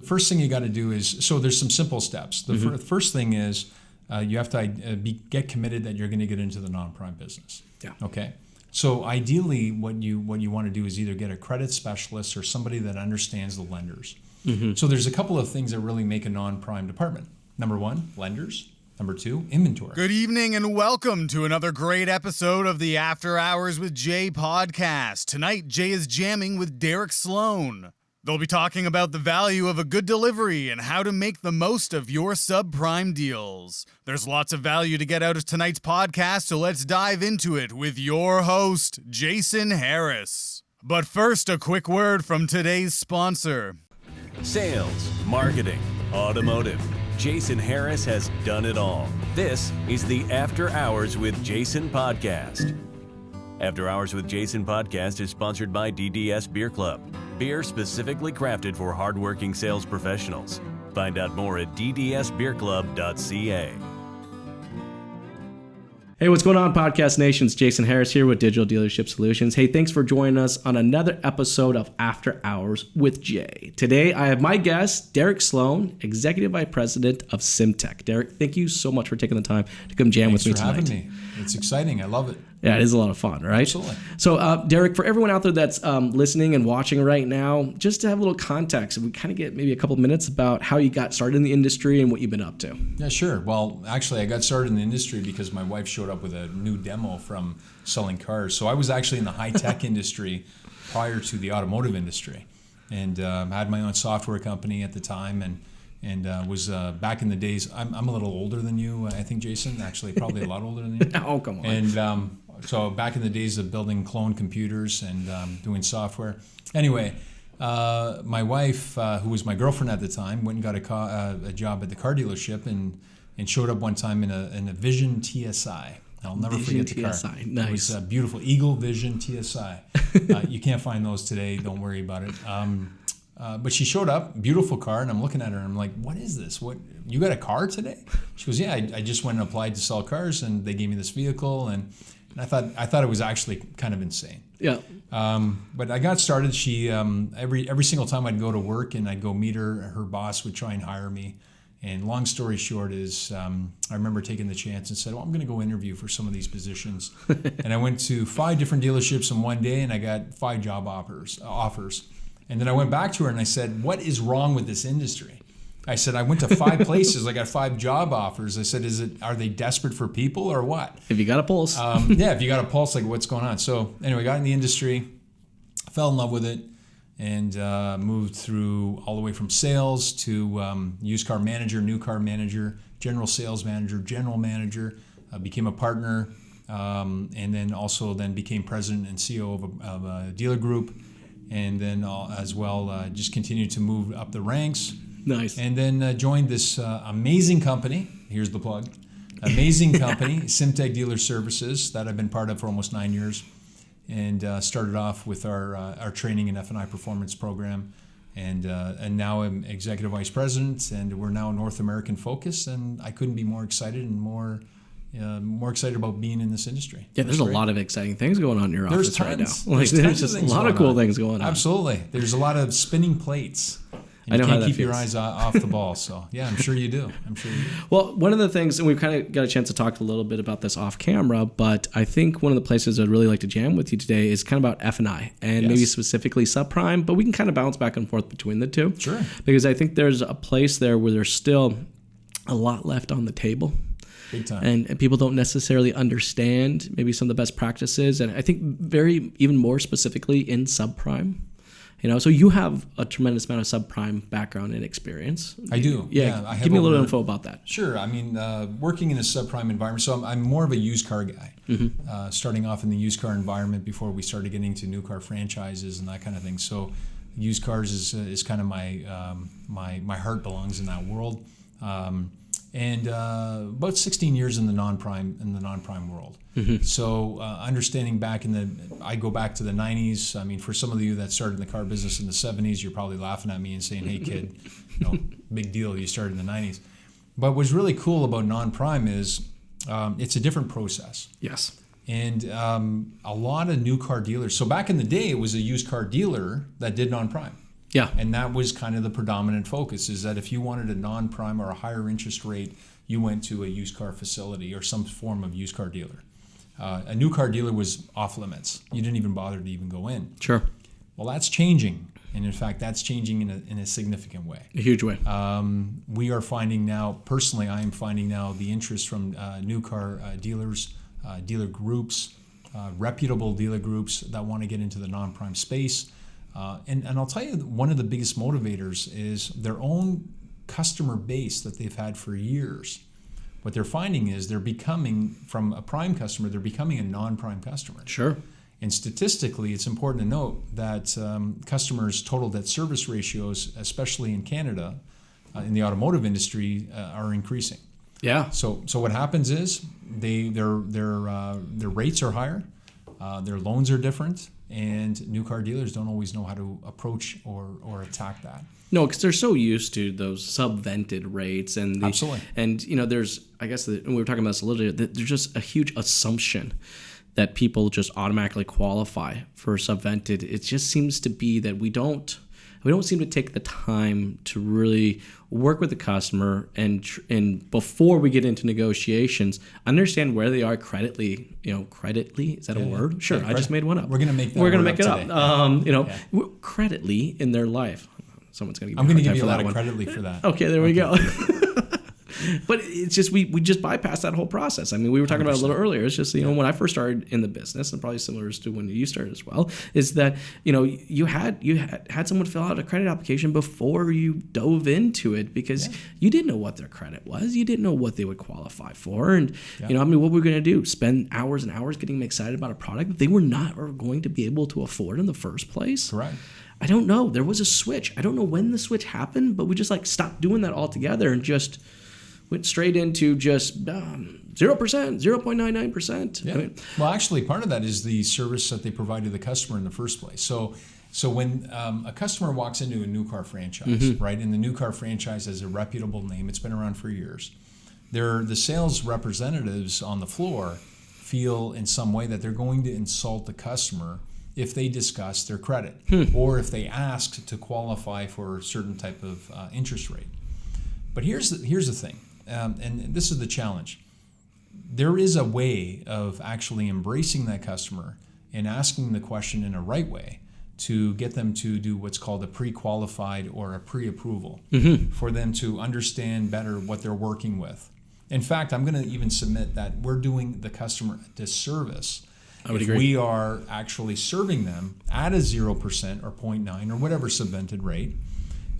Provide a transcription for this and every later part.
First thing you got to do is, so there's some simple steps. The first thing is you have to get committed that you're going to get into the non-prime business. Yeah. Okay. So ideally, what you want to do is either get a credit specialist or somebody that understands the lenders. So there's a couple of things that really make a non-prime department. Number one, lenders. Number two, inventory. Good evening and welcome to another great episode of the After Hours with Jay podcast. Tonight, Jay is jamming with Derek Sloan. They'll be talking about the value of a good delivery and how to make the most of your subprime deals. There's lots of value to get out of tonight's podcast, so let's dive into it with your host, Jason Harris. But first, a quick word from today's sponsor. Sales, marketing, automotive. Jason Harris has done it all. This is the After Hours with Jason podcast. After Hours with Jason podcast is sponsored by DDS Beer Club. Beer specifically crafted for hardworking sales professionals. Find out more at ddsbeerclub.ca. Hey, what's going on, Podcast Nation? It's Jason Harris here with Digital Dealership Solutions. Hey, thanks for joining us on another episode of After Hours with Jay. Today, I have my guest, Derek Sloan, Executive Vice President of Simtech. Derek, thank you so much for taking the time to come jam with me tonight. Thanks for having me. It's exciting. I love it. Yeah, it is a lot of fun, right? Absolutely. So, Derek, for everyone out there that's listening and watching right now, just to have a little context, we kind of get maybe a couple of minutes about how you got started in the industry and what you've been up to. Yeah, sure. Well, actually, I got started in the industry because my wife showed up with a new demo from selling cars. So I was actually in the high-tech industry prior to the automotive industry, and had my own software company at the time, and was back in the days. I'm a little older than you, I think, Jason. Actually, probably a lot older than you. Oh, come on. And so back in the days of building clone computers and doing software. Anyway, my wife, who was my girlfriend at the time, went and got a job at the car dealership and showed up one time in a Vision TSI. I'll never forget the car. Nice. It was a beautiful Eagle Vision TSI. You can't find those today. Don't worry about it. But she showed up, beautiful car, and I'm looking at her and I'm like, what is this? What, you got a car today? She goes, yeah, I just went and applied to sell cars and they gave me this vehicle, and I thought it was actually kind of insane. Yeah. But I got started. She every single time I'd go to work and I'd go meet her boss would try and hire me. And long story short is I remember taking the chance and said, well, I'm going to go interview for some of these positions. And I went to 5 different dealerships in one day and I got 5 job offers. And then I went back to her and I said, what is wrong with this industry? I said, I went to 5 places. I got 5 job offers. I said, are they desperate for people or what? If you got a pulse. Yeah, if you got a pulse, like what's going on? So anyway, got in the industry, fell in love with it, and moved through all the way from sales to used car manager, new car manager, general sales manager, general manager, became a partner, and then also became president and CEO of a dealer group. And then as well, just continued to move up the ranks. Nice. And then joined this amazing company. Here's the plug. Amazing company, Simtech Dealer Services, that I've been part of for almost 9 years. And started off with our training and F&I performance program. And now I'm Executive Vice President, and we're now North American focused. And I couldn't be more excited and more excited about being in this industry. Yeah, there's a lot of exciting things going on in your office right now. There's just a lot of cool things going on. Absolutely. There's a lot of spinning plates. And I know you can't how that keep your feels. eyes off the ball. So, yeah, I'm sure you do. Well, one of the things, and we've kind of got a chance to talk a little bit about this off camera, but I think one of the places I'd really like to jam with you today is kind of about F&I and maybe specifically subprime, but we can kind of bounce back and forth between the two. Sure. Because I think there's a place there where there's still a lot left on the table. Big time. And people don't necessarily understand maybe some of the best practices. And I think even more specifically in subprime. So you have a tremendous amount of subprime background and experience. I do. Yeah. I have give me a little info about that. Sure. I mean, working in a subprime environment, so I'm more of a used car guy. Starting off in the used car environment before we started getting to new car franchises and that kind of thing. So used cars is kind of my heart belongs in that world. And about 16 years in the non-prime world. So understanding I go back to the 90s. I mean, for some of you that started in the car business in the 70s, you're probably laughing at me and saying, hey kid, big deal, you started in the 90s. But what's really cool about non-prime is it's a different process. Yes. And a lot of new car dealers. So back in the day, it was a used car dealer that did non-prime. Yeah. And that was kind of the predominant focus, is that if you wanted a non-prime or a higher interest rate, you went to a used car facility or some form of used car dealer. A new car dealer was off limits. You didn't even bother to even go in. Sure. Well, that's changing. And in fact, that's changing in a significant way. A huge way. We are finding now, personally, I am finding now the interest from new car dealers, dealer groups, reputable dealer groups that want to get into the non-prime space. And I'll tell you, one of the biggest motivators is their own customer base that they've had for years. What they're finding is they're becoming, from a prime customer, they're becoming a non-prime customer. Sure. And statistically, it's important to note that customers' total debt service ratios, especially in Canada, in the automotive industry, are increasing. Yeah. So what happens is their rates are higher, their loans are different, and new car dealers don't always know how to approach or attack that. No, because they're so used to those subvented rates, and Absolutely. And there's, I guess, and we were talking about this a little bit. There's just a huge assumption that people just automatically qualify for subvented. It just seems to be that we don't seem to take the time to really work with the customer and before we get into negotiations, understand where they are creditly. Creditly, is that a word? Sure, I just made one up. We're gonna make that We're gonna word make up it today. up. Creditly in their life. Someone's gonna give me I'm going to hard give time you a for lot that of one. creditly for that. Okay, there we go. But it's just we just bypass that whole process. I mean, we were talking about it a little earlier. It's just when I first started in the business, and probably similar to when you started as well, is that you had someone fill out a credit application before you dove into it because you didn't know what their credit was, you didn't know what they would qualify for, and what were we going to do? Spend hours and hours getting them excited about a product that they were not going to be able to afford in the first place? Correct. I don't know. There was a switch. I don't know when the switch happened, but we just stopped doing that altogether and just went straight into just 0%, 0.99%. Yeah. I mean, well, actually, part of that is the service that they provide to the customer in the first place. So when a customer walks into a new car franchise, right, and the new car franchise has a reputable name, it's been around for years, the sales representatives on the floor feel in some way that they're going to insult the customer if they discuss their credit or if they ask to qualify for a certain type of interest rate. But here's the thing, and this is the challenge. There is a way of actually embracing that customer and asking the question in a right way to get them to do what's called a pre-qualified or a pre-approval for them to understand better what they're working with. In fact, I'm going to even submit that we're doing the customer a disservice if we are actually serving them at a 0% or 0.9 or whatever subvented rate,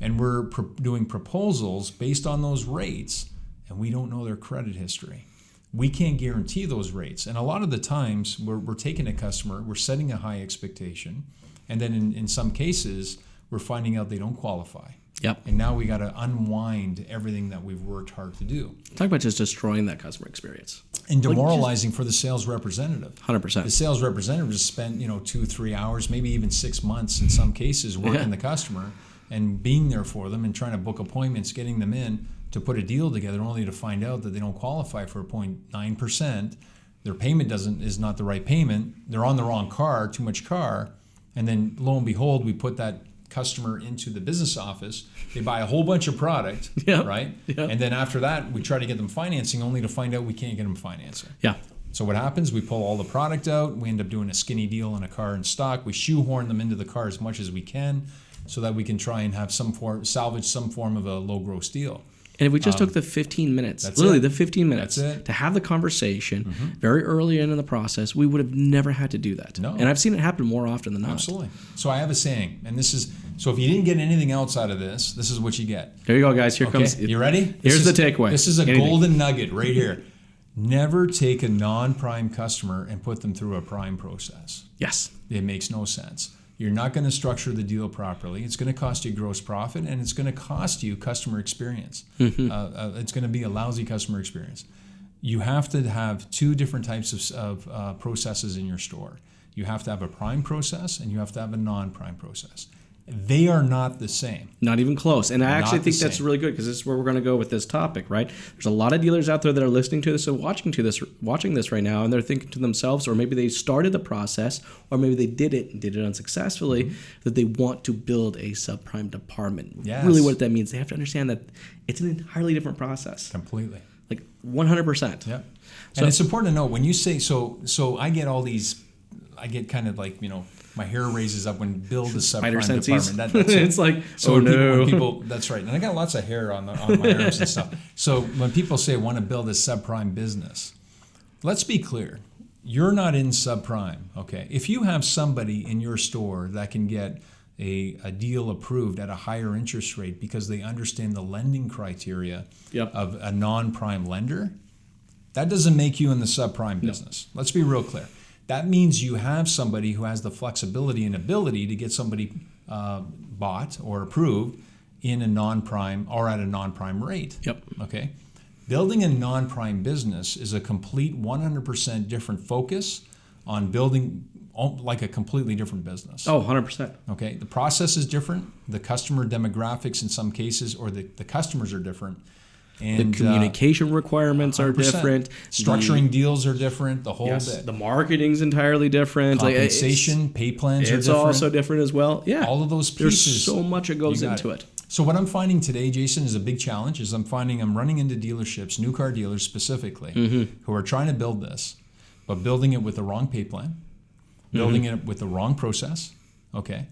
and we're doing proposals based on those rates, and we don't know their credit history. We can't guarantee those rates. And a lot of the times, we're taking a customer, we're setting a high expectation, and then in some cases, we're finding out they don't qualify. Yep. And now we got to unwind everything that we've worked hard to do. Talk about just destroying that customer experience. And demoralizing for the sales representative. 100%. The sales representative has spent 2-3 hours, maybe even 6 months in some cases, working the customer and being there for them and trying to book appointments, getting them in to put a deal together, only to find out that they don't qualify for 0.9%. Their payment is not the right payment. They're on the wrong car, too much car, and then lo and behold, we put that customer into the business office. They buy a whole bunch of product, right? Yep. And then after that, we try to get them financing, only to find out we can't get them financing. Yeah. So what happens? We pull all the product out. We end up doing a skinny deal on a car in stock. We shoehorn them into the car as much as we can, so that we can try and have salvage some form of a low gross deal. And if we just took the 15 minutes, the 15 minutes to have the conversation very early in the process, we would have never had to do that. No. And I've seen it happen more often than not. Absolutely. So I have a saying, and this is, so if you didn't get anything else out of this, this is what you get. There you go, guys. Here comes. You ready? Here's the takeaway. This is a golden nugget right here. Never take a non-prime customer and put them through a prime process. Yes. It makes no sense. You're not going to structure the deal properly. It's going to cost you gross profit, and it's going to cost you customer experience. It's going to be a lousy customer experience. You have to have two different types of processes in your store. You have to have a prime process, and you have to have a non-prime process. They are not the same. Not even close. And I actually Not the think that's same. really good because this is where we're going to go with this topic, right? There's a lot of dealers out there that are listening to this and watching this right now, and they're thinking to themselves, or maybe they started the process, or maybe they did it and did it unsuccessfully, that they want to build a subprime department. Yes. Really what that means, they have to understand that it's an entirely different process. Completely. Like 100%. Yeah. So- And it's important to know when you say, so I get all these, I get kind of like, my hair raises up when build a Spider subprime senses. department. That's it. It's like, So oh when no. people, that's right. And I got lots of hair on my arms and stuff. So when people say want to build a subprime business, let's be clear. You're not in subprime, okay? If you have somebody in your store that can get a deal approved at a higher interest rate because they understand the lending criteria Yep. of a non-prime lender, that doesn't make you in the subprime business. Let's be real clear. That means you have somebody who has the flexibility and ability to get somebody bought or approved in a non-prime or at a non-prime rate. Yep. Okay. Building a non-prime business is a complete 100% different focus on building like a completely different business. Oh, 100%. Okay. The process is different. The customer demographics in some cases, or the customers are different. And The communication requirements are 100%. different. Structuring deals are different. The whole Yes, bit. the marketing's entirely different. Compensation, pay plans are It's different. also different as well. Yeah. All of those There's pieces. so much that goes you got into it. So what I'm finding today, Jason, is a big challenge. Is I'm running into dealerships, new car dealers specifically, who are trying to build this, but building it with the wrong pay plan, building it with the wrong process. Okay,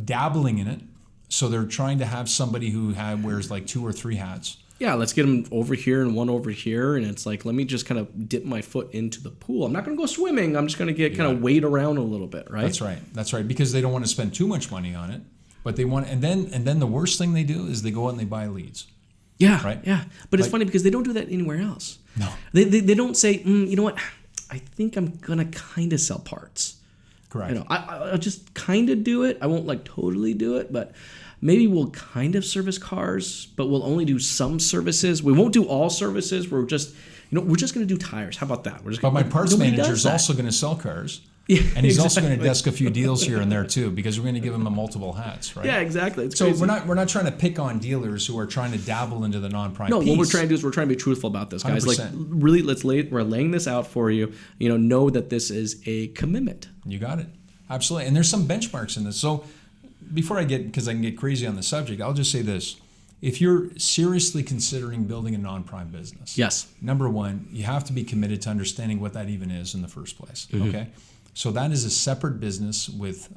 dabbling in it. So they're trying to have somebody who wears like 2 or 3 hats. Yeah, let's get them over here and one over here. And it's like, let me just kind of dip my foot into the pool. I'm not going to go swimming. I'm just going to get kind of wade around a little bit, right? That's right. That's right. Because they don't want to spend too much money on it, but they want. And then the worst thing they do is they go out and they buy leads. Yeah, Right? yeah. But it's Like- funny because they don't do that anywhere else. No. They don't say, you know what? I think I'm going to kind of sell parts. Correct. You know, I'll just kind of do it. I won't like totally do it, but maybe we'll kind of service cars, but we'll only do some services. We won't do all services. We're just going to do tires. How about that? We're just But gonna, my parts nobody manager does is that. also going to sell cars. Yeah, And he's also going to exactly. desk a few deals here and there too, because we're going to give him a multiple hats, right? Yeah, exactly. It's So crazy. we're not trying to pick on dealers who are trying to dabble into the non-prime No, piece. what we're trying to do is we're trying to be truthful about this, guys. 100%. Like, really, we're laying this out for you. Know that this is a commitment. You got it. Absolutely. And there's some benchmarks in this. So before because I can get crazy on the subject, I'll just say this. If you're seriously considering building a non-prime business, Yes. number one, you have to be committed to understanding what that even is in the first place. Mm-hmm. Okay, so that is a separate business with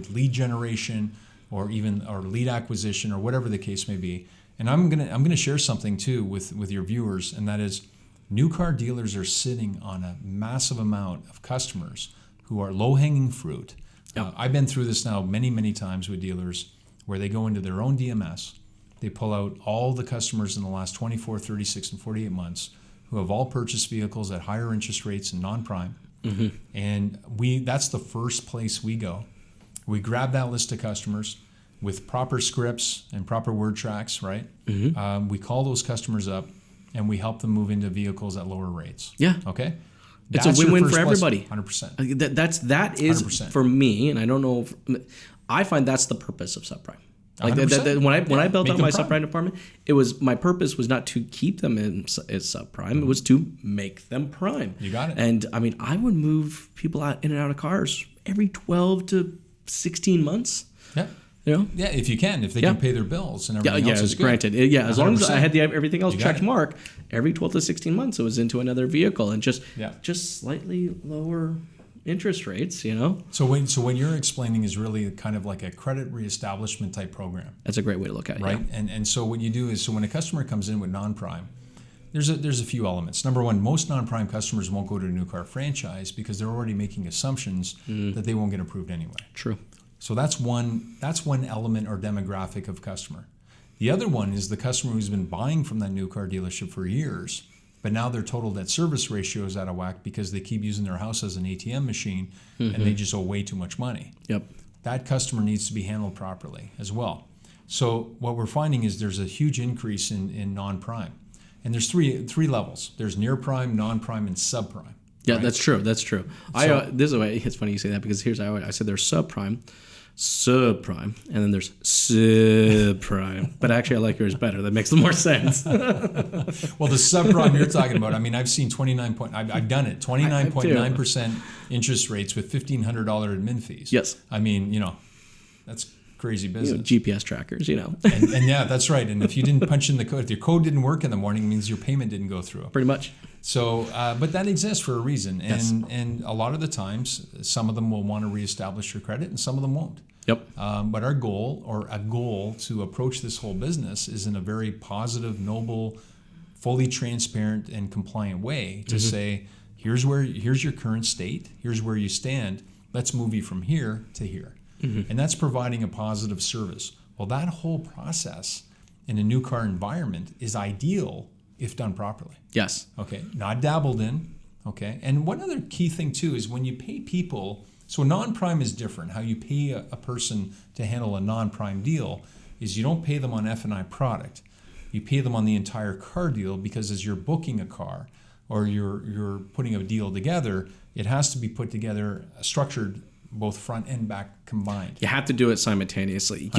lead generation or lead acquisition or whatever the case may be. And I'm gonna share something too with your viewers, and that is, new car dealers are sitting on a massive amount of customers who are low-hanging fruit. I've been through this now many times with dealers where they go into their own DMS. They pull out all the customers in the last 24, 36, and 48 months who have all purchased vehicles at higher interest rates and non-prime. And that's the first place we go. We grab that list of customers with proper scripts and proper word tracks, right? We call those customers up and we help them move into vehicles at lower rates. Yeah. Okay? It's That's a your win-win first for plus- everybody. 100%. That is 100%. for me, and I don't know. I find that's the purpose of subprime. Like 100%. when I built Make out my them prime. subprime department, my purpose was not to keep them as subprime. It was to make them prime. You got it. And I mean, I would move people out in and out of cars every 12 to 16 months. Yeah. Yeah, if you can, if they can pay their bills and everything else is good. Granted. As long as I 100%. had everything else You got checked it. mark, every 12 to 16 months it was into another vehicle and just Yeah. slightly lower interest rates, So when you're explaining is really kind of like a credit reestablishment type program, That's a great way to look at it. right? Yeah. And so what you do is, so when a customer comes in with non-prime, there's a few elements. Number one, most non-prime customers won't go to a new car franchise because they're already making assumptions that they won't get approved anyway. True. So that's one element or demographic of customer. The other one is the customer who's been buying from that new car dealership for years, but now their total debt service ratio is out of whack because they keep using their house as an ATM machine and they just owe way too much money. Yep. That customer needs to be handled properly as well. So what we're finding is there's a huge increase in non-prime. And there's three levels. There's near prime, non-prime, and subprime. Yeah, right? that's true. That's true. So- This is why it's funny you say that because here's how I said there's subprime. subprime, and then there's subprime. But actually, I like yours better. That makes more sense. Well, the subprime you're talking about, I mean, I've seen I've done it, 29.9% interest rates with $1,500 admin fees. Yes. I mean, that's crazy business. GPS trackers, and yeah, that's right. And if you didn't punch in the code, if your code didn't work in the morning, it means your payment didn't go through. Pretty much. So, but that exists for a reason. And, Yes. and a lot of the times, some of them will want to reestablish your credit and some of them won't. Yep. But our goal, or a goal to approach this whole business, is in a very positive, noble, fully transparent and compliant way to say, here's your current state, here's where you stand, let's move you from here to here. And that's providing a positive service. Well, that whole process in a new car environment is ideal if done properly. Yes. Okay, not dabbled in. Okay, and one other key thing too is when you pay people, so non-prime is different. How you pay a person to handle a non-prime deal is you don't pay them on F&I product. You pay them on the entire car deal, because as you're booking a car or you're putting a deal together, it has to be put together, structured both front and back combined. You have to do it simultaneously. 100%.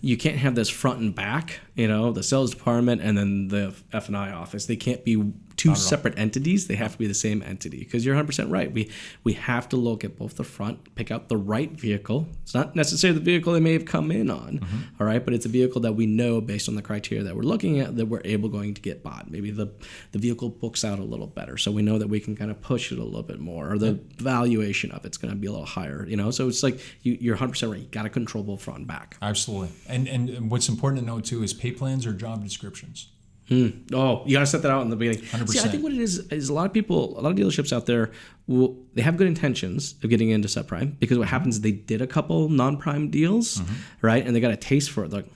You can't have this front and back, the sales department and then the F&I office. They can't be two separate entities. They have to be the same entity, because you're 100% right. We have to look at both the front, pick out the right vehicle. It's not necessarily the vehicle they may have come in on, all right, but it's a vehicle that we know based on the criteria that we're looking at that we're going to get bought. Maybe the vehicle books out a little better, so we know that we can kind of push it a little bit more, or the valuation of it's going to be a little higher, So it's like you're 100% right. You got to control both front and back. Absolutely. And what's important to know too is pay plans or job descriptions. Oh, you got to set that out in the beginning. 100%. See, I think what it is a lot of dealerships out there, they have good intentions of getting into subprime, because what happens is they did a couple non-prime deals, right? And they got a taste for it. They're like,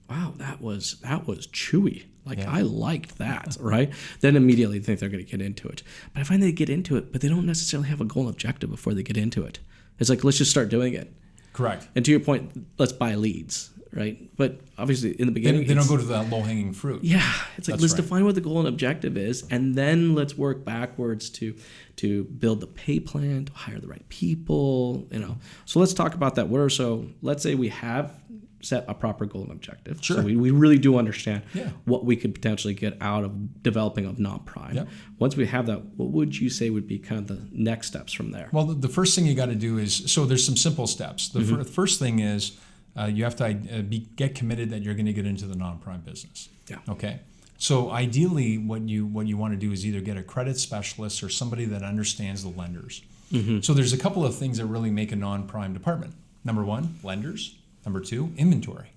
wow, that was chewy. I liked that, right? Then immediately they think they're going to get into it. But I find they get into it, but they don't necessarily have a goal and objective before they get into it. It's like, let's just start doing it. Correct. And to your point, let's buy leads, right? But obviously in the beginning, they don't go to that low-hanging fruit. Yeah, it's like, let's right. define what the goal and objective is, and then let's work backwards to build the pay plan, to hire the right people, So let's talk about that. Let's say we have set a proper goal and objective. Sure. So we really do understand what we could potentially get out of developing a non-prime. Yep. Once we have that, what would you say would be kind of the next steps from there? Well, the first thing you got to do is, so there's some simple steps. The first thing is you have to get committed that you're going to get into the non-prime business. Yeah. Okay. So ideally, what you want to do is either get a credit specialist or somebody that understands the lenders. So there's a couple of things that really make a non-prime department. Number one, lenders. Number two, inventory,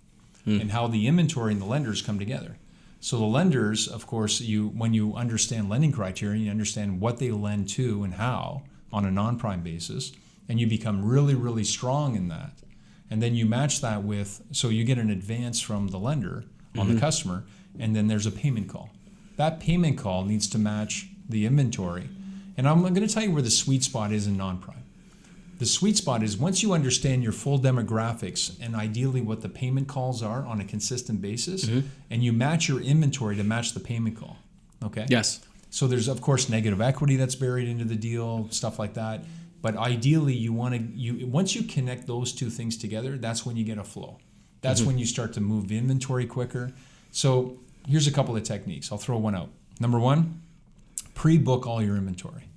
and how the inventory and the lenders come together. So the lenders, of course, when you understand lending criteria, you understand what they lend to and how on a non-prime basis, and you become really, really strong in that. And then you match that with, so you get an advance from the lender on the customer, and then there's a payment call. That payment call needs to match the inventory. And I'm going to tell you where the sweet spot is in non-prime. The sweet spot is once you understand your full demographics and ideally what the payment calls are on a consistent basis, and you match your inventory to match the payment call. Okay? Yes. So there's, of course, negative equity that's buried into the deal, stuff like that. But ideally, once you connect those two things together, that's when you get a flow. That's when you start to move inventory quicker. So here's a couple of techniques. I'll throw one out. Number one, pre-book all your inventory.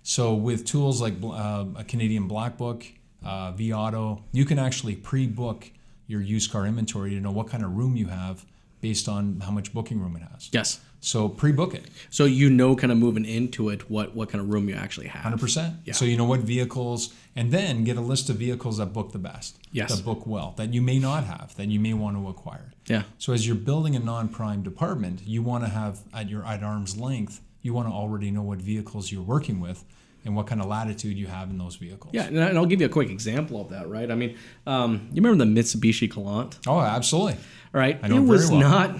So with tools like a Canadian Black Book, vAuto, you can actually pre-book your used car inventory to know what kind of room you have based on how much booking room it has. Yes. So pre-book it. So kind of moving into it, what kind of room you actually have. 100%. Yeah. So you know what vehicles, and then get a list of vehicles that book the best, Yes. that book well, that you may not have, that you may want to acquire. Yeah. So as you're building a non-prime department, you want to have at arm's length, you want to already know what vehicles you're working with and what kind of latitude you have in those vehicles. Yeah, and I'll give you a quick example of that, right? I mean, you remember the Mitsubishi Galant? Oh, absolutely. Right? I know it very was well. not.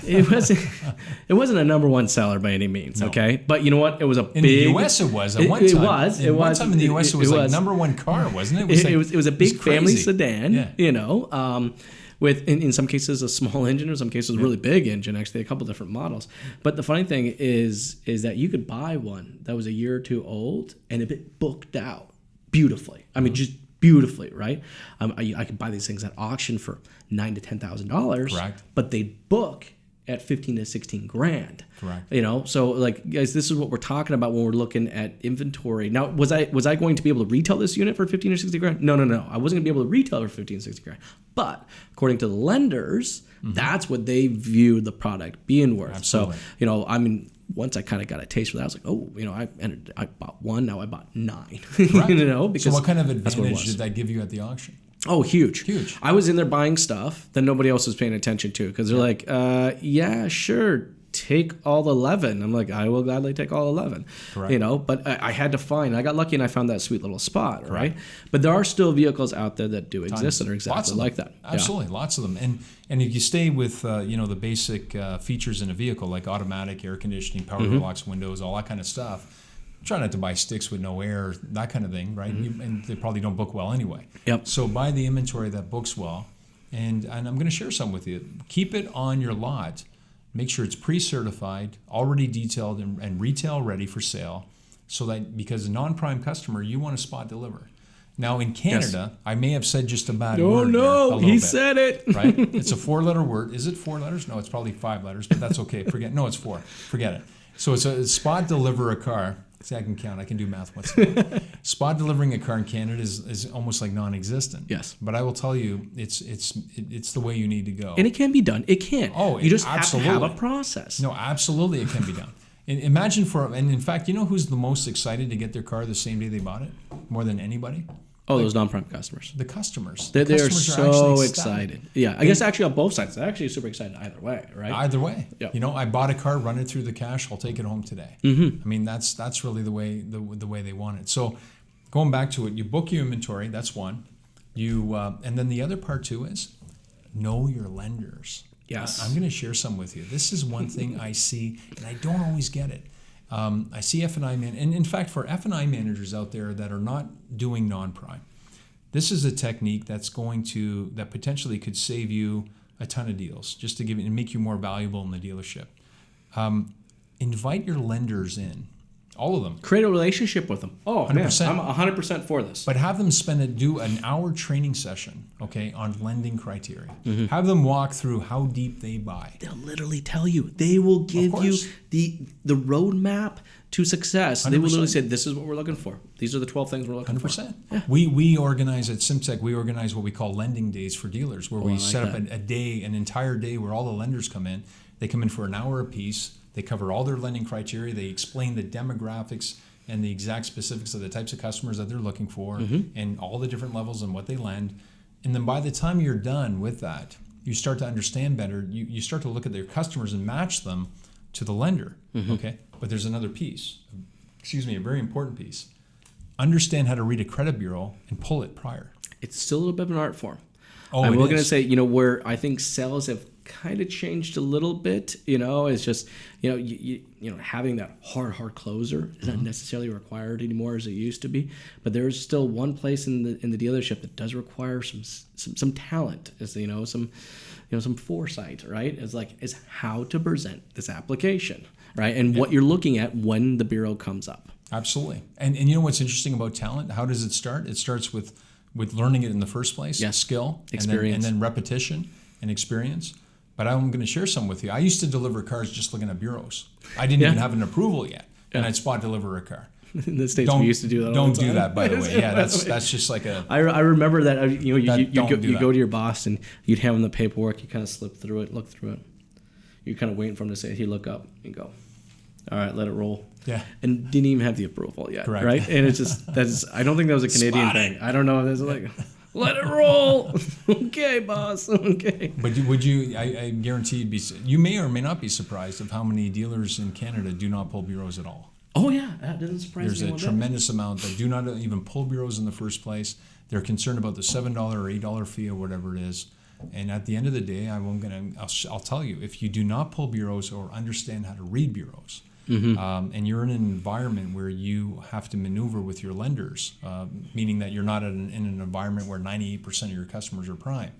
It wasn't a number one seller by any means. No. Okay, but you know what? It was In the U.S. it was at one time. One time in the U.S. it was like number one car, wasn't it? It was a big family sedan. Yeah. You know, with in some cases a small engine, in some cases a really big engine. Actually, a couple different models. But the funny thing is that you could buy one that was a year or two old, and if it booked out beautifully, I mean, just beautifully, right? I could buy these things at auction for $9,000 to $10,000. Correct. But they book at 15 to 16 grand. Correct. You know, so like, guys, this is what we're talking about when we're looking at inventory. Now, was I going to be able to retail this unit for 15 or 60 grand? No. I wasn't going to be able to retail for 15 or 60 grand. But according to the lenders, that's what they view the product being worth. Absolutely. So, you know, I mean, once I kind of got a taste for that, I was like, oh, you know, I bought one, now I bought 9. Correct. You know, because so what kind of that's what it advantage was. did that give you at the auction? Oh, huge. Huge. I was in there buying stuff that nobody else was paying attention to because they're like, yeah, sure, take all 11. I'm like, I will gladly take all 11. Correct. You know, but I had to find, I got lucky and I found that sweet little spot, right? But there are still vehicles out there that do exist that are exactly like that. Absolutely, lots of them. And if you stay with, you know, the basic features in a vehicle like automatic, air conditioning, power locks, windows, all that kind of stuff, try not to buy sticks with no air, that kind of thing, right? And they probably don't book well anyway. Yep. So buy the inventory that books well. And I'm going to share some with you. Keep it on your lot. Make sure it's pre-certified, already detailed, and retail ready for sale. So that, because a non-prime customer, you want to spot deliver. Now in Canada, I may have said just a bad word there, a little bit, said it. right? It's a 4-letter word. Is it 4 letters? No, it's probably 5 letters, but that's okay. No, it's 4. Forget it. So it's a spot deliver a car. See, I can count. I can do math. What's that? Spot delivering a car in Canada is almost like non-existent. Yes. But I will tell you, it's the way you need to go. And it can be done. It can. Oh, you just absolutely. have to have a process. No, absolutely, it can be done. And imagine and in fact, you know who's the most excited to get their car the same day they bought it, more than anybody? Oh, those non-prime customers. The customers. They're Customers are so actually excited. ecstatic. Yeah, I guess actually on both sides. They're actually super excited either way, right? Either way. Yep. You know, I bought a car, run it through the cash, I'll take it home today. I mean, that's really the way they want it. So going back to it, you book your inventory, that's one. You and then the other part too is know your lenders. Yes. I'm going to share some with you. This is one thing I see, and I don't always get it. I see F&I and in fact, for F&I managers out there that are not doing non-prime, this is a technique that potentially could save you a ton of deals, just to give it and make you more valuable in the dealership. Invite your lenders in, all of them. Create a relationship with them. Oh, 100%. man, I'm 100% for this. But have them do an hour training session, okay, on lending criteria. Have them walk through how deep they buy. They'll literally tell you. They will give you the roadmap to success. 100%. They will literally say, this is what we're looking for. These are the 12 things we're looking 100%. for. Yeah. We organize at Simtech, we organize what we call lending days for dealers, where we set up an entire day where all the lenders come in. They come in for an hour apiece. They cover all their lending criteria. They explain the demographics and the exact specifics of the types of customers that they're looking for and all the different levels and what they lend. And then by the time you're done with that, you start to understand better. You start to look at their customers and match them to the lender, okay? But there's another piece, a very important piece. Understand how to read a credit bureau and pull it prior. It's still a little bit of an art form. Oh, I'm going to say, you know, where I think sales have kind of changed a little bit, you know, it's just, you know, you know, having that hard closer is not necessarily required anymore as it used to be, but there's still one place in the dealership that does require some talent, is, you know, some foresight, right? Is how to present this application, right? And what you're looking at when the bureau comes up. Absolutely. And you know what's interesting about talent? How does it start? It starts with learning it in the first place, skill, experience, and then repetition and experience. But I'm going to share some with you. I used to deliver cars just looking at bureous. I didn't even have an approval yet, and I'd spot deliver a car. In the States, we used to do that all Don't the time. do that, by the way. Yeah, that's just like a... I remember that, you go to your boss and you'd have him the paperwork, you kind of slip through it, look through it. You're kind of waiting for him to say, he'd look up and go, all right, let it roll. Yeah. And didn't even have the approval yet, Correct. right? And it's just, I don't think that was a Canadian thing. I don't know. There's like... Let it roll. Okay, boss. Okay. But would you? I guarantee you may or may not be surprised of how many dealers in Canada do not pull bureaus at all. Oh yeah, that doesn't surprise me. There's a tremendous amount that do not even pull bureaus in the first place. They're concerned about the $7 or $8 fee or whatever it is. And at the end of the day, I'll tell you, if you do not pull bureaus or understand how to read bureaus, and you're in an environment where you have to maneuver with your lenders, meaning that you're not in an environment where 98% of your customers are prime,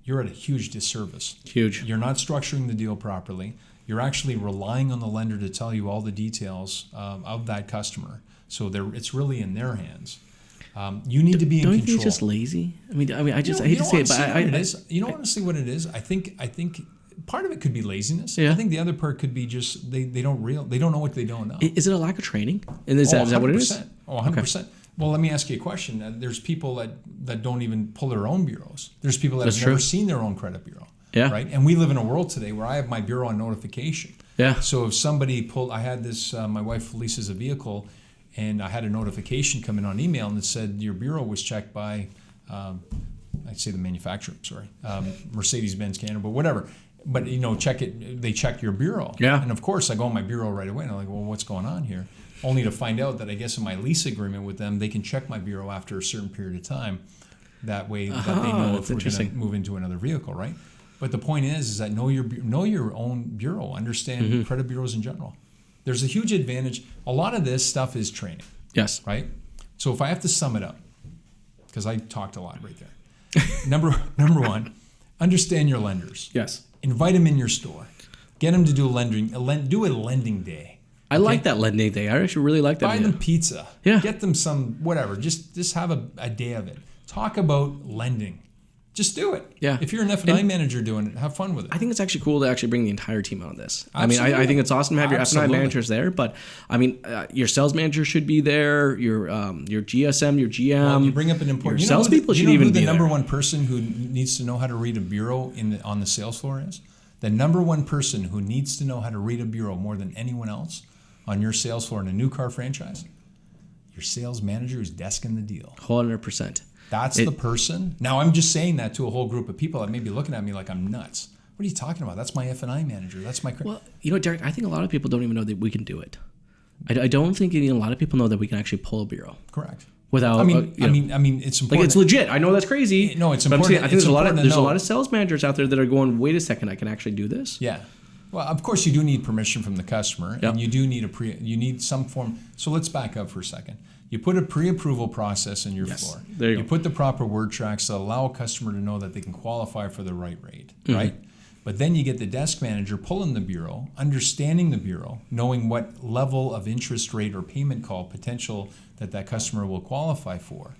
you're at a huge disservice. Huge. You're not structuring the deal properly. You're actually relying on the lender to tell you all the details of that customer. So it's really in their hands. You need to be in Don't you control. think it's just lazy? I mean, I hate to say it, but you know honestly what it is. I think part of it could be laziness. Yeah. I think the other part could be just they don't know what they don't know. Is it a lack of training? And is that what it is? 100%. Well, let me ask you a question. There's people that don't even pull their own bureaus. There's people that have never seen their own credit bureau. Yeah. Right. And we live in a world today where I have my bureau on notification. Yeah. So if somebody I had this, my wife leases a vehicle, and I had a notification come in on email and it said your bureau was checked by, I'd say the manufacturer, sorry, Mercedes-Benz Canada, but whatever. But check it. They check your bureau. Yeah. And of course, I go on my bureau right away, and I'm like, well, what's going on here? Only to find out that I guess in my lease agreement with them, they can check my bureau after a certain period of time. That way, that they know if we're going to move into another vehicle, right? But the point is that know your own bureau. Understand credit bureaus in general. There's a huge advantage. A lot of this stuff is training. Yes. Right? So if I have to sum it up, because I talked a lot right there. Number one, understand your lenders. Yes. Invite them in your store. Get them to do do a lending day. I like that lending day. I actually really like that. Buy them pizza. Yeah. Get them some whatever. Just have a day of it. Talk about lending. Just do it. Yeah. If you're an F&I manager doing it, have fun with it. I think it's actually cool to actually bring the entire team on this. Absolutely. I think it's awesome to have your F&I managers there, but I mean, your sales manager should be there. Your GSM, your GM. Well, you bring up an important. Your salespeople should even be there. The number one person who needs to know how to read a bureau on the sales floor is the number one person who needs to know how to read a bureau more than anyone else on your sales floor in a new car franchise. Your sales manager who's desking the deal. 100%. That's the person. Now, I'm just saying that to a whole group of people that may be looking at me like I'm nuts. What are you talking about? That's my F&I manager. That's my... Well, Derek, I think a lot of people don't even know that we can do it. I don't think a lot of people know that we can actually pull a bureau. Correct. Without, I mean, it's important. Like, it's legit. I know that's crazy. No, it's important. I think there's a lot of sales managers out there that are going, wait a second, I can actually do this. Yeah. Well, of course, you do need permission from the customer, and you do need you need some form. So let's back up for a second. You put a pre-approval process in your floor. There you go. Put the proper word tracks to allow a customer to know that they can qualify for the right rate, right? But then you get the desk manager pulling the bureau, understanding the bureau, knowing what level of interest rate or payment call potential that customer will qualify for.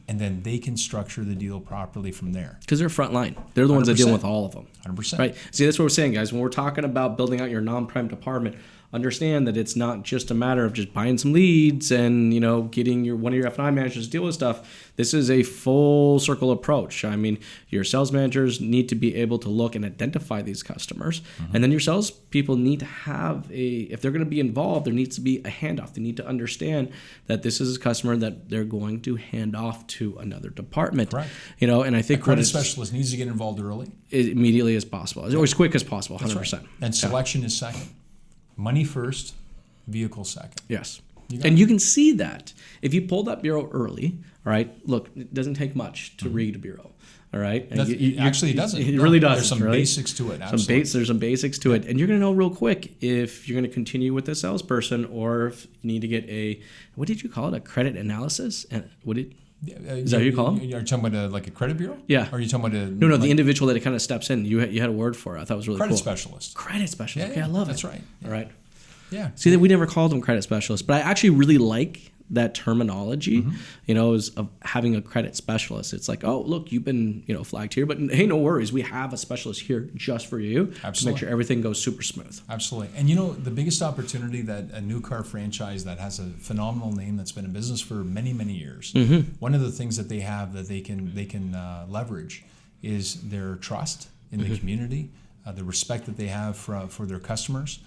And then they can structure the deal properly from there. Because they're front line. They're the ones that deal with all of them. 100%. Right. See, that's what we're saying, guys. When we're talking about building out your non-prime department, understand that it's not just a matter of just buying some leads and, getting one of your F&I managers to deal with stuff. This is a full circle approach. I mean, your sales managers need to be able to look and identify these customers. And then your sales people need to have if they're going to be involved, there needs to be a handoff. They need to understand that this is a customer that they're going to hand off to another department. Correct. And I think a credit specialist needs to get involved early. Immediately as possible, or as quick as possible, 100%. Right. And selection is second. Money first, vehicle second. Yes. You can see that if you pull that bureau early. All right. Look, it doesn't take much to read a bureau. All right. Actually, it doesn't. It really doesn't. There's some basics to it. Absolutely. There's some basics to it, and you're going to know real quick if you're going to continue with the salesperson or if you need to get what did you call it? A credit analysis? And is that what you call them? Are you talking about a credit bureau? Yeah. Or are you talking about No, the individual that it kind of steps in. You had a word for it. I thought it was really credit cool. Specialist. Credit specialist. Yeah, okay, I love that's it. That's right. All right. Yeah. See, that we never called them credit specialists, but I actually really like that terminology, is of having a credit specialist. It's like, oh, look, you've been, flagged here, but hey, no worries. We have a specialist here just for you to make sure everything goes super smooth. Absolutely. And the biggest opportunity that a new car franchise that has a phenomenal name that's been in business for many, many years, one of the things that they have that they can leverage is their trust in the community, the respect that they have for their customers.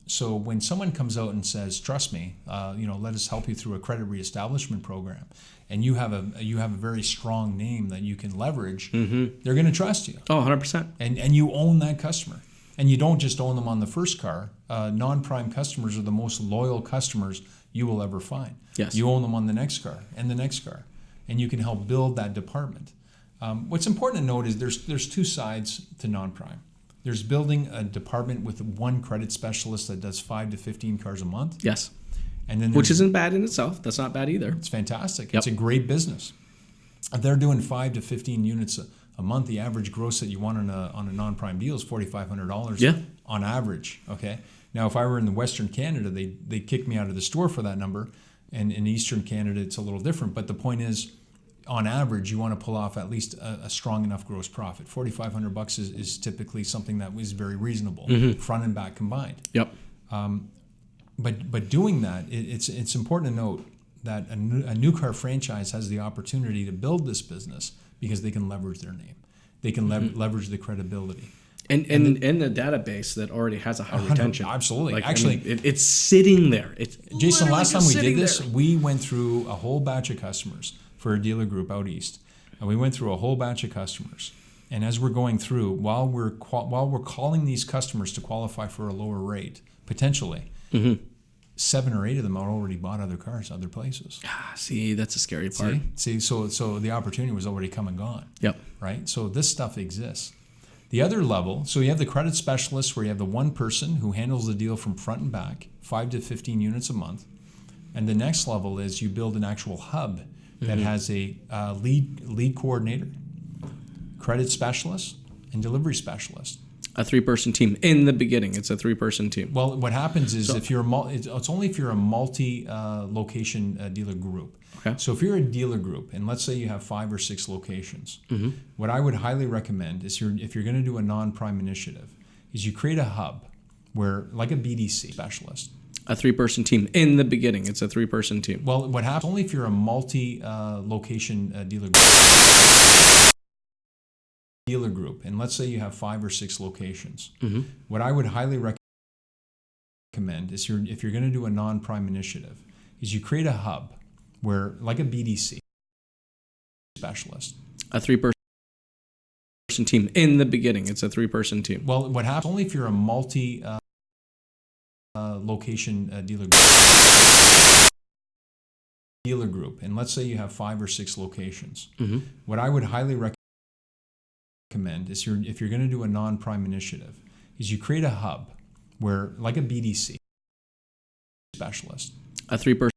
So when someone comes out and says, "Trust me, let us help you through a credit reestablishment program," and you have a very strong name that you can leverage, they're going to trust you. Oh, 100%. And you own that customer, and you don't just own them on the first car. Non-prime customers are the most loyal customers you will ever find. Yes. You own them on the next car and the next car, and you can help build that department. What's important to note is there's two sides to non-prime. There's building a department with one credit specialist that does 5 to 15 cars a month. Yes. And then which isn't bad in itself. That's not bad either. It's fantastic. Yep. It's a great business. If they're doing 5 to 15 units a month, the average gross that you want on a non-prime deal is $4,500 on average. Okay. Now, if I were in the Western Canada, they'd kick me out of the store for that number. And in Eastern Canada, it's a little different. But the point is, on average, you want to pull off at least a strong enough gross profit. $4,500 is typically something that is very reasonable, front and back combined. Yep. But doing that, it's important to note that a new car franchise has the opportunity to build this business because they can leverage their name. They can leverage the credibility. And the database that already has a high retention. Absolutely. Like, Actually, I mean, it's sitting there. It's Jason, last time we did this, there. we went through a whole batch of customers for a dealer group out east. And we went through a whole batch of customers. And as we're going through, while we're calling these customers to qualify for a lower rate, potentially, 7 or 8 of them are already bought other cars, other places. See, that's a scary part. See, so the opportunity was already come and gone. Yep. Right? So this stuff exists. The other level, so you have the credit specialist where you have the one person who handles the deal from front and back, 5 to 15 units a month. And the next level is you build an actual hub that has a lead coordinator, credit specialist, and delivery specialist. A 3-person team. In the beginning, it's a 3-person team. Well, what happens is if you're it's only if you're a multi-location dealer group. Okay. So if you're a dealer group, and let's say you have 5 or 6 locations, what I would highly recommend is if you're going to do a non-prime initiative, is you create a hub where, like a BDC specialist. A 3-person team. In the beginning, it's a 3-person team. Well, what happens only if you're a multi-location dealer group, and let's say you have 5 or 6 locations. What I would highly recommend is if you're going to do a non-prime initiative, is you create a hub where, like a BDC specialist. A 3-person team. In the beginning, it's a 3-person team. Well, what happens only if you're a multi-location dealer group, and let's say you have 5 or 6 locations. What I would highly recommend is if you're going to do a non-prime initiative, is you create a hub where, like a BDC specialist. A 3-person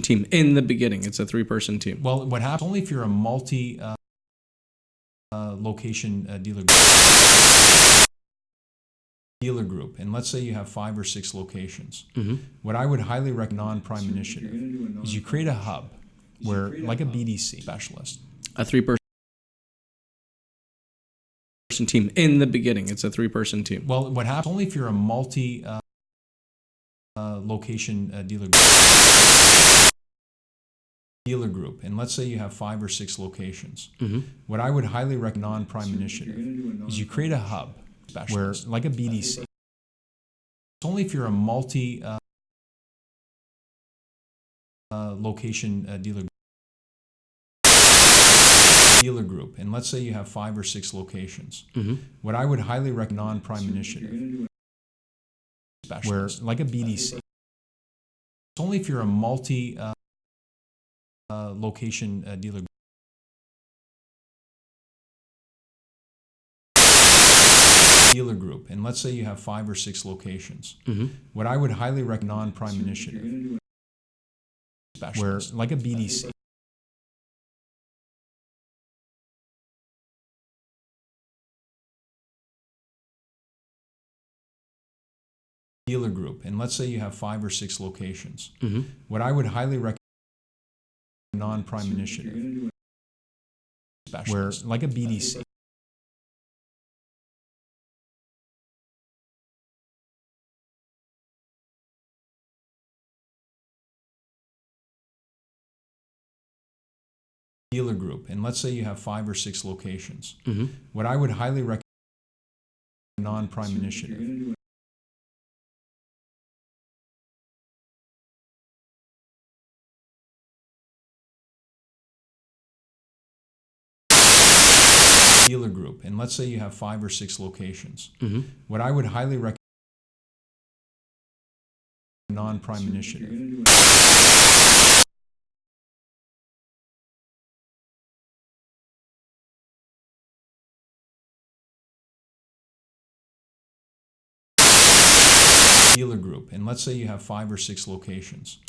team. In the beginning, it's a 3-person team. Well, what happens only if you're a multi-location dealer group, and let's say you have 5 or 6 locations. What I would highly recommend non-prime initiative is you create a hub where, like a BDC specialist. A 3-person team. In the beginning, it's a 3-person team. Well, what happens only if you're a multi-location dealer group, and let's say you have 5 or 6 locations. What I would highly recommend non-prime initiative is you create a hub where, like a BDC. It's only if you're a multi-location dealer group, and let's say you have 5 or 6 locations. What I would highly recommend non-prime initiative where, like a BDC. It's only if you're a multi-location dealer group, and let's say you have 5 or 6 locations. What I would highly recommend non-prime initiative where, like a BDC. Dealer group, and let's say you have 5 or 6 locations. What I would highly recommend non-prime initiative where, like a BDC. Dealer group, and let's say you have 5 or 6 locations. What I would highly recommend non-prime initiative dealer group, and let's say you have 5 or 6 locations. What I would highly recommend non-prime initiative dealer group, and let's say you have 5 or 6 locations.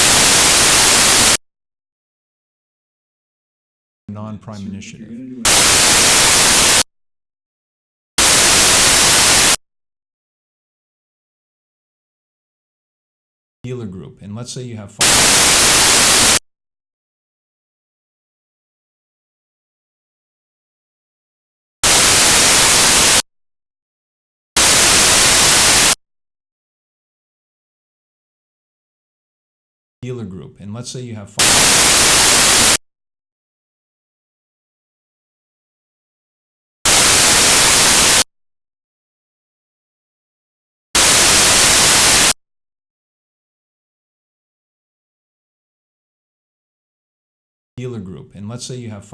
Non-prime initiative dealer group, and let's say you have dealer group, and let's say you have dealer group, and let's say you have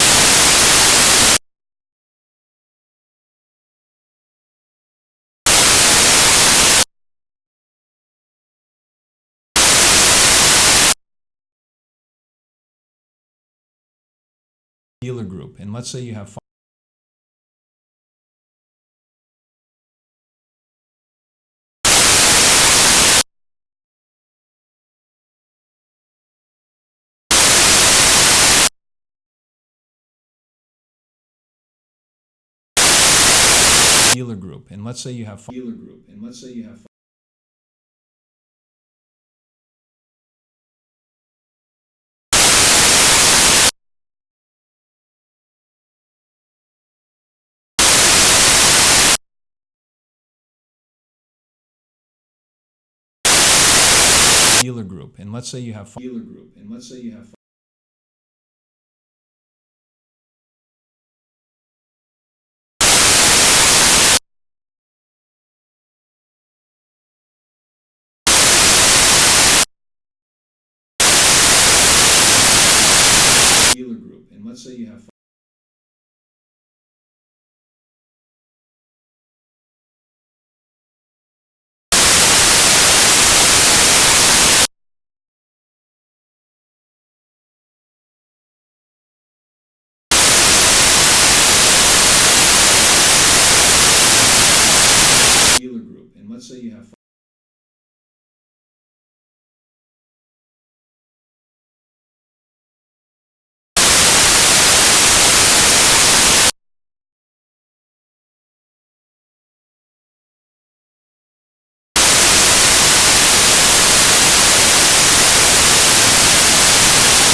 dealer group, and let's say you have dealer group, and let's say you have dealer group, and let's say you have dealer group, and let's say you have dealer group, and let's say you have dealer group, and let's say you have dealer group, and let's say you have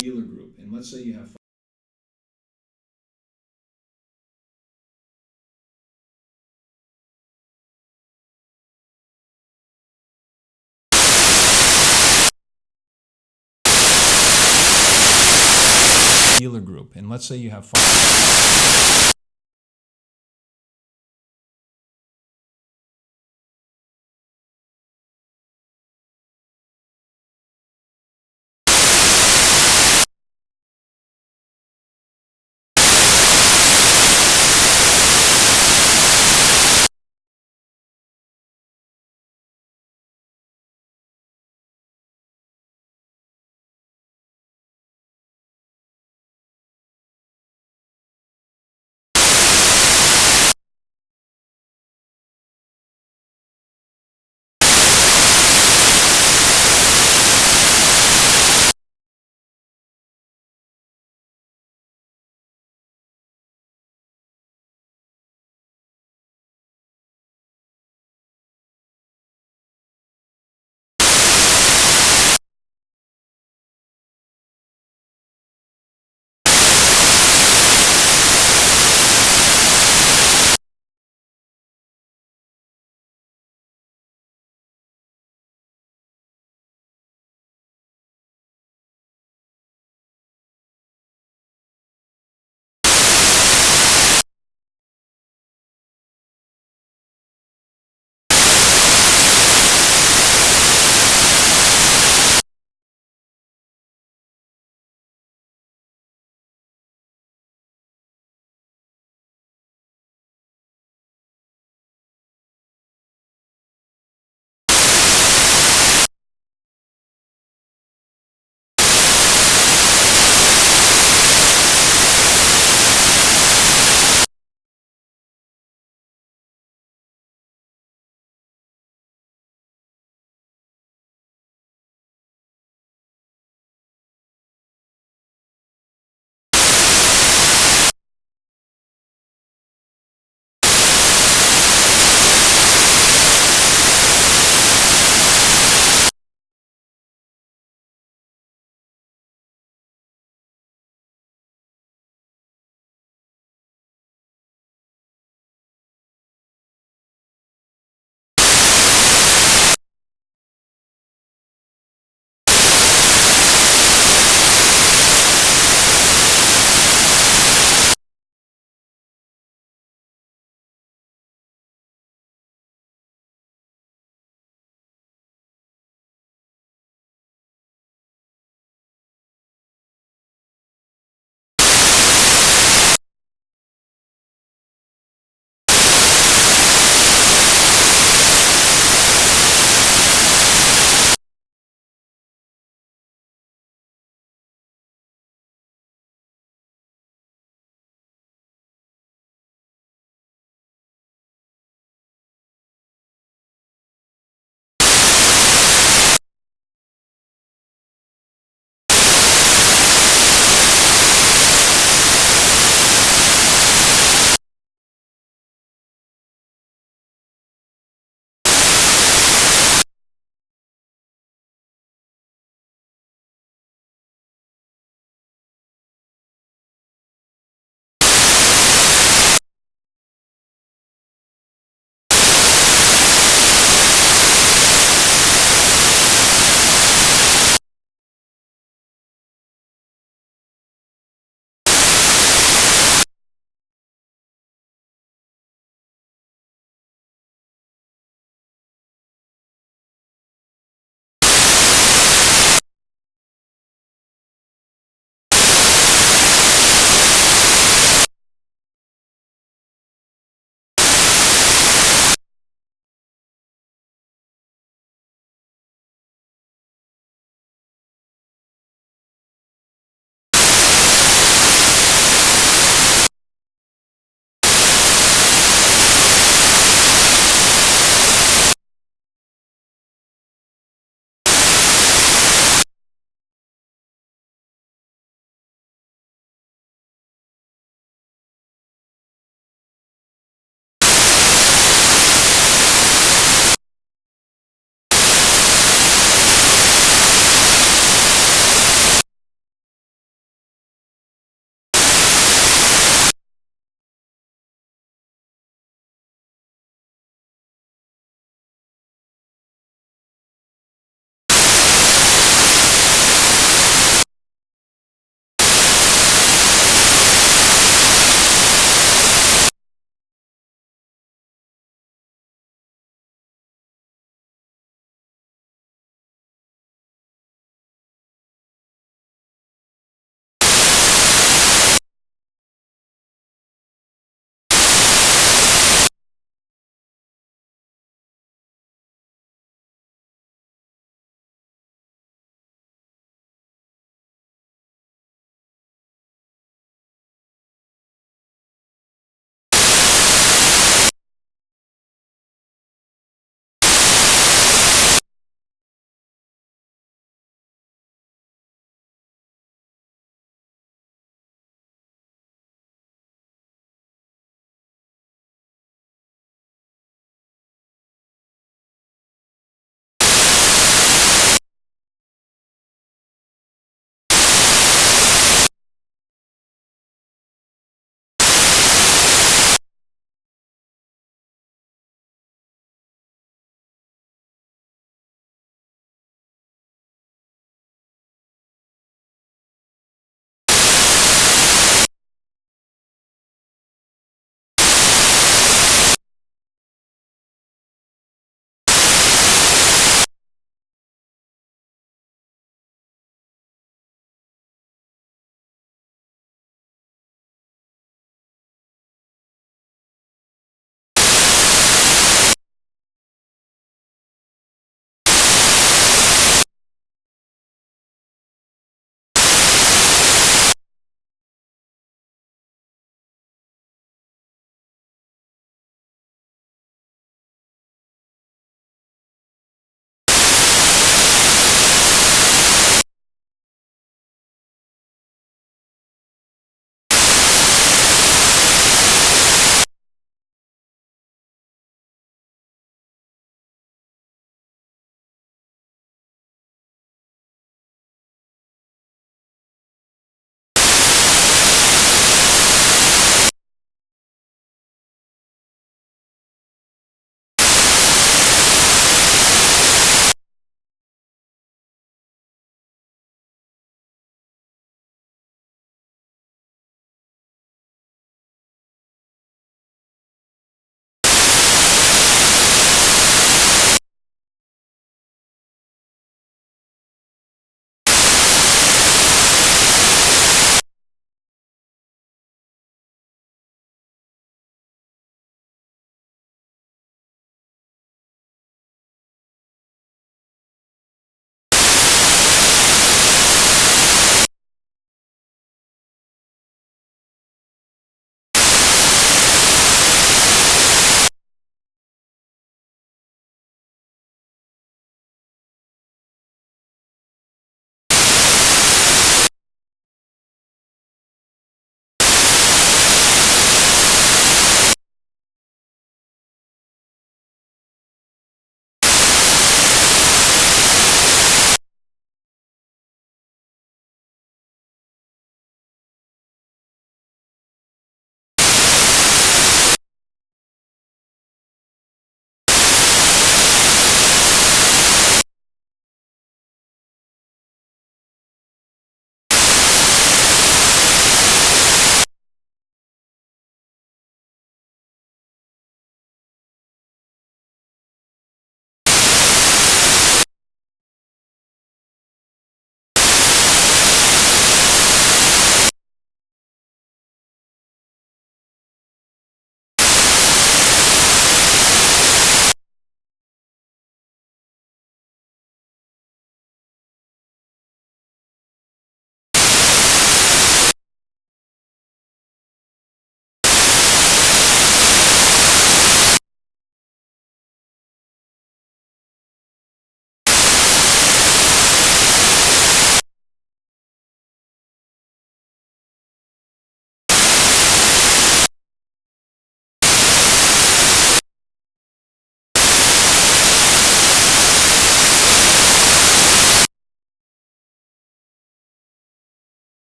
dealer group, and let's say you have dealer group, and let's say you have